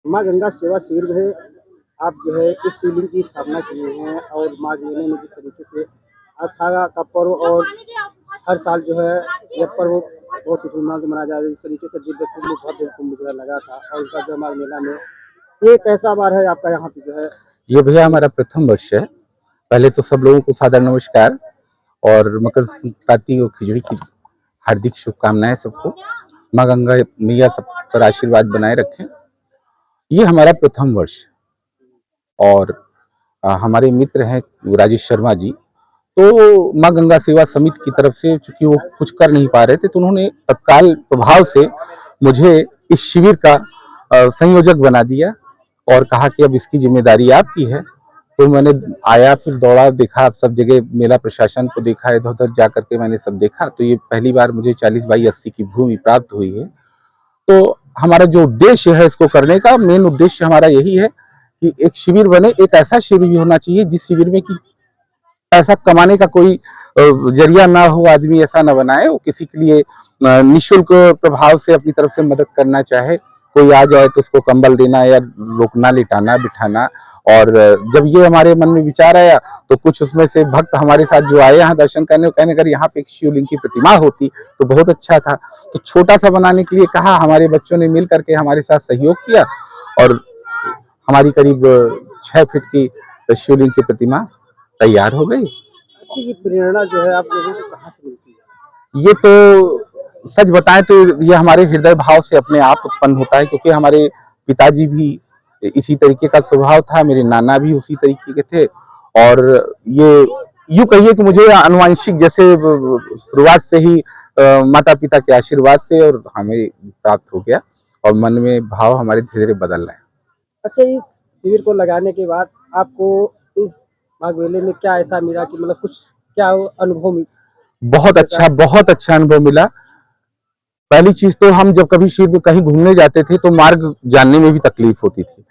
माँ गंगा सेवा शिविर में आप जो है इस शिवलिंग की स्थापना किए हैं और माघ महीने में जिस तरीके से अखाड़ा का पर्व और हर साल जो है यह पर्व बहुत ही धूमधाम से मनाया जाता है। इस तरीके से दिव्य कुंभ भव्य कुंभ जो है लगा था और उसका जो माघ मेला में ये कैसा बार है आपका यहाँ पे जो है। ये भैया हमारा प्रथम वर्ष है। पहले तो सब लोगों को सादर नमस्कार और मकर संक्रांति और खिचड़ी की हार्दिक शुभकामनाएं सबको। माँ गंगा मैया सब पर आशीर्वाद बनाए रखें। ये हमारा प्रथम वर्ष और हमारे मित्र हैं राजेश शर्मा जी, तो माँ गंगा सेवा समिति की तरफ से चूंकि वो कुछ कर नहीं पा रहे थे तो उन्होंने तत्काल प्रभाव से मुझे इस शिविर का संयोजक बना दिया और कहा कि अब इसकी जिम्मेदारी आपकी है। तो मैंने आया, फिर दौड़ा, देखा सब जगह, मेला प्रशासन को देखा, इधर उधर जा करके मैंने सब देखा। तो ये पहली बार मुझे 40/80 की भूमि प्राप्त हुई है। तो हमारा जो उद्देश्य है इसको करने का, मेन उद्देश्य हमारा यही है कि एक शिविर बने। एक ऐसा शिविर भी होना चाहिए जिस शिविर में कि पैसा कमाने का कोई जरिया ना हो, आदमी ऐसा ना बनाए। वो किसी के लिए निःशुल्क प्रभाव से अपनी तरफ से मदद करना चाहे, कोई आ जाए तो उसको कंबल देना या रोकना, लिटाना, बिठाना। और जब ये हमारे मन में विचार आया तो कुछ उसमें से भक्त हमारे साथ जो आए यहाँ दर्शन करने, कहने अगर यहाँ पे एक शिवलिंग की प्रतिमा होती तो बहुत अच्छा था। तो छोटा सा बनाने के लिए कहा, हमारे बच्चों ने मिल करके हमारे साथ सहयोग किया और हमारी करीब 6 फीट की शिवलिंग की प्रतिमा तैयार हो गई। अच्छी ये प्रेरणा जो है आप लोगों को कहाँ से मिलती है। ये तो सच बताएं तो ये हमारे हृदय भाव से अपने आप उत्पन्न होता है, क्योंकि हमारे पिताजी भी इसी तरीके का स्वभाव था, मेरे नाना भी उसी तरीके के थे। और ये यूं कहिए कि मुझे आनुवंशिक जैसे शुरुआत से ही माता पिता के आशीर्वाद से और हमें प्राप्त हो गया और मन में भाव हमारे धीरे धीरे बदल रहे हैं। अच्छा, इस शिविर को लगाने के बाद आपको इस माघ मेले में क्या ऐसा मिला कि मतलब कुछ क्या अनुभव बहुत अच्छा अनुभव मिला। पहली चीज तो हम जब कभी शिविर में कहीं घूमने जाते थे तो मार्ग जानने में भी तकलीफ होती थी।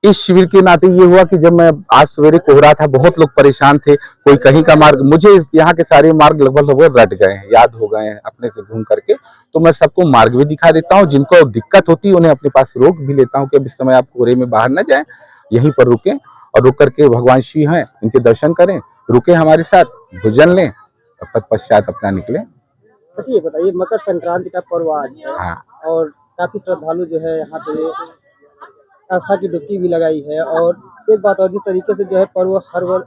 इस शिविर के नाते ये हुआ कि जब मैं आज सवेरे कोहरा था, बहुत लोग परेशान थे, कोई कहीं का मार्ग, मुझे यहाँ के सारे मार्ग लगभग लगभग रट गए हैं, याद हो गए हैं अपने से घूम करके। तो मैं सबको मार्ग भी दिखा देता हूँ, जिनको दिक्कत होती है उन्हें अपने पास रोक भी लेता हूँ कि अब इस समय आप कोहरे में बाहर न जाए, यहीं पर रुके और रुक करके भगवान शिव हैं इनके दर्शन करें, रुके हमारे साथ, भोजन लें और तत्पश्चात अपना निकले। अच्छा, ये बताइए मकर संक्रांति का पर्व आज है हाँ और काफी श्रद्धालु जो है यहाँ पे आस्था की डुबकी भी लगाई है। और एक बात और, जिस तरीके से जो है पर्व हर वर्ष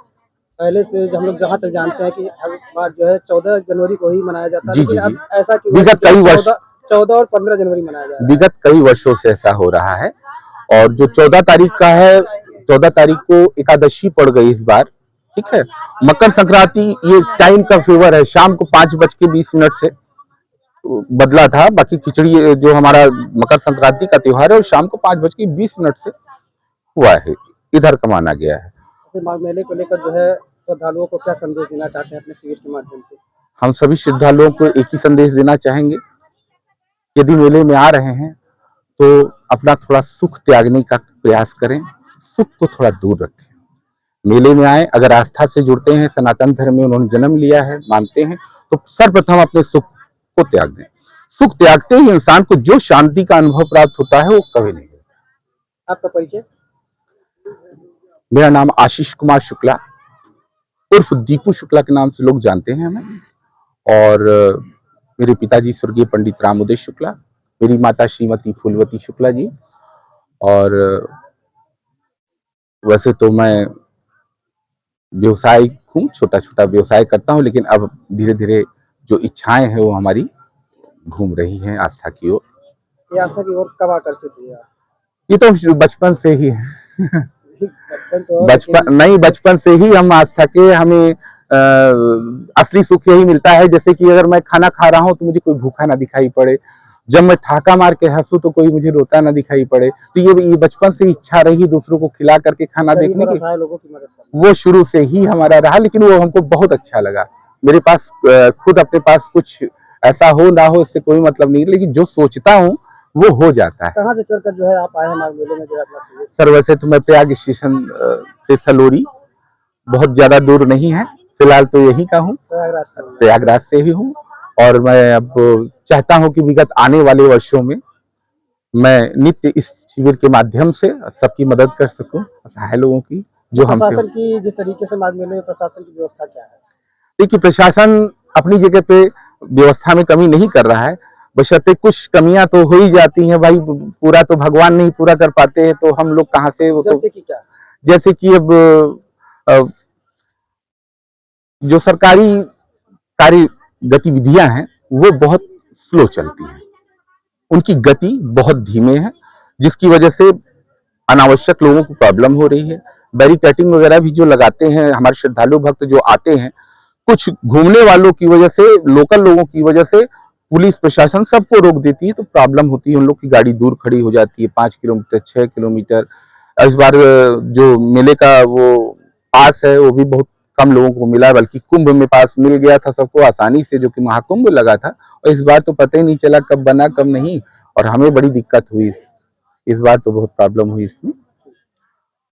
पहले से हम लोग जहाँ तक जानते हैं कि हर बार जो है 14 जनवरी को ही मनाया जाता है, जी लेकिन जी जी। अब ऐसा क्यों है कि विगत जो कई वर्ष 14 और 15 जनवरी मनाया जा रहा है। विगत कई वर्षों से ऐसा हो रहा है। और जो 14 तारीख का है, 14 तारीख को एकादशी पड़ गई इस बार, ठीक है। मकर संक्रांति ये टाइम का फेवर है, शाम को 5:20 से बदला था। बाकी खिचड़ी जो हमारा मकर संक्रांति का त्योहार है वो शाम को 5:20 से हुआ है, इधर का माना गया है। जैसे माघ मेले को लेकर जो है श्रद्धालुओं को क्या संदेश देना चाहते हैं अपने शिविर के माध्यम से। हम सभी श्रद्धालुओं को एक ही संदेश देना चाहेंगे, यदि मेले में आ रहे हैं तो अपना थोड़ा सुख त्यागने का प्रयास करें, सुख को थोड़ा दूर रखें। मेले में आए, अगर आस्था से जुड़ते हैं, सनातन धर्म में उन्होंने जन्म लिया है, मानते हैं, तो सर्वप्रथम अपने सुख को त्याग दें। सुख त्यागते ही इंसान को जो शांति का अनुभव प्राप्त होता है वो कभी नहीं होता। आपका परिचय। मेरा नाम आशीष कुमार शुक्ला उर्फ दीपू शुक्ला के नाम से लोग जानते हैं हमें। और मेरे पिताजी स्वर्गीय पंडित रामोदय शुक्ला, मेरी माता श्रीमती फूलवती शुक्ला जी। और वैसे तो मैं व्यवसायिक हूँ, छोटा छोटा व्यवसाय करता हूँ, लेकिन अब धीरे धीरे जो इच्छाएं हैं वो हमारी घूम रही हैं आस्था की ओर। ये आस्था की ओर कब आकर्षित हुए आप। ये तो बचपन से ही है। बचपन तो बचपन नहीं, बचपन से ही हम आस्था के, हमें असली सुख यही मिलता है। जैसे कि अगर मैं खाना खा रहा हूँ तो मुझे कोई भूखा ना दिखाई पड़े, जब मैं ठाका मार के हंसू तो कोई मुझे रोता ना दिखाई पड़े। तो ये बचपन से इच्छा रही दूसरों को खिला करके खाना देखने की, लोगों की मदद करना। वो शुरू से ही हमारा रहा। लेकिन वो हमको बहुत अच्छा लगा। मेरे पास खुद अपने पास कुछ ऐसा हो ना हो इससे कोई मतलब नहीं, लेकिन जो सोचता हूँ वो हो जाता है। कहाँ से चलकर जो है आप आए हैं माघ मेले में जो है अपना शिविर। सर वैसे तो मैं प्रयाग स्टेशन से सलोरी, बहुत ज्यादा दूर नहीं है, फिलहाल तो यही का हूँ, प्रयागराज से ही हूँ। और मैं अब चाहता हूँ कि विगत आने वाले वर्षों में मैं नित्य इस शिविर के माध्यम से सबकी मदद कर सकूं, असहाय लोगों की जो हमसे। प्रशासन की जिस तरीके से माघ मेले में प्रशासन की व्यवस्था क्या है? देखिए, प्रशासन अपनी जगह पे व्यवस्था में कमी नहीं कर रहा है, बशर्ते कुछ कमियां तो हो ही जाती हैं भाई, पूरा तो भगवान नहीं पूरा कर पाते हैं, तो हम लोग कहाँ से वो तो। जैसे कि क्या? जैसे कि अब अ, जो सरकारी कार्य गतिविधियां हैं वो बहुत स्लो चलती हैं, उनकी गति बहुत धीमे है, जिसकी वजह से अनावश्यक लोगों को प्रॉब्लम हो रही है। बैरिकेटिंग वगैरह भी जो लगाते हैं हमारे श्रद्धालु भक्त जो आते हैं, कुछ घूमने वालों की वजह से, लोकल लोगों की वजह से पुलिस प्रशासन सबको रोक देती है, तो प्रॉब्लम होती है, उन लोग की गाड़ी दूर खड़ी हो जाती है, 5 किलोमीटर 6 किलोमीटर। इस बार जो मेले का वो पास है वो भी बहुत कम लोगों को मिला, बल्कि कुंभ में पास मिल गया था सबको आसानी से, जो कि महाकुंभ लगा था, और इस बार तो पता ही नहीं चला कब बना कब नहीं, और हमें बड़ी दिक्कत हुई। इस बार तो बहुत प्रॉब्लम हुई इसमें।